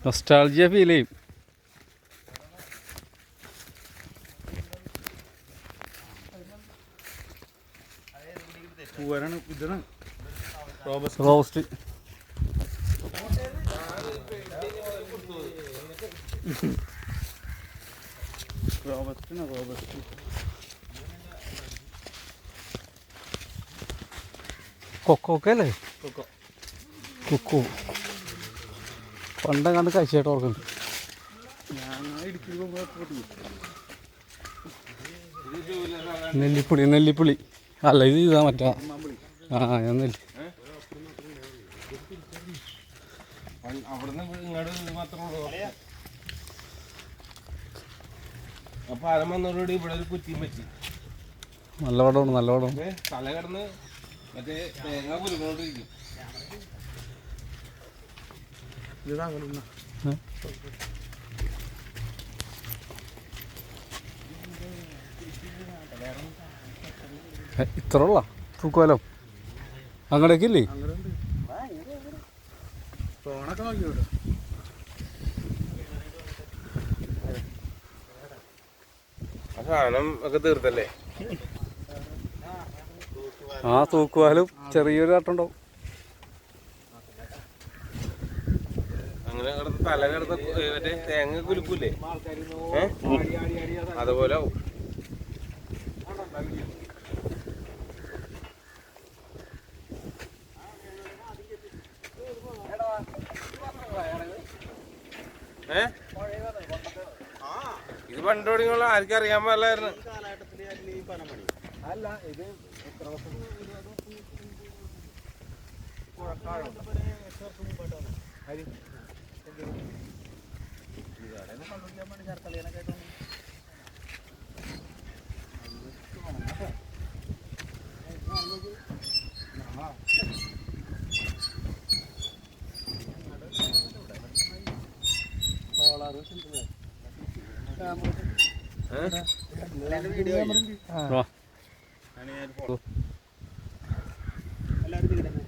Nostalgia feel ചെയ്യും. Roast കൊക്കോക്കല്ലേ? Cocoa പണ്ടെങ്ങാണ്ട് കഴിച്ചായിട്ട് ഓർക്കുന്നുണ്ട്. നെല്ലിപ്പുളി അല്ല, ഇത് ഇതാ മറ്റാ. ഞാൻ നെല്ലി നല്ല പടമാണ്, നല്ല പടം. തല കിടന്ന് മറ്റേ തേങ്ങ കുരുങ്ങോണ്ടിരിക്കും. ഇത്ര ഉള്ള തൂക്കുമല്ലോ അങ്ങടേക്ക് ഇല്ലേ? സാധനം ഒക്കെ തീർത്തല്ലേ? ആ തൂക്കുവാലും ചെറിയൊരു ആട്ടുണ്ടാവും. അങ്ങനെ കിടന്ന് തല കിടന്ന് മറ്റേ തേങ്ങ കുലുക്കൂലേ, അതുപോലെ ആവും. ഇത് പണ്ട് തുടങ്ങിയുള്ള ആർക്കും അറിയാൻ പാടില്ലായിരുന്നു. എല്ലാവരും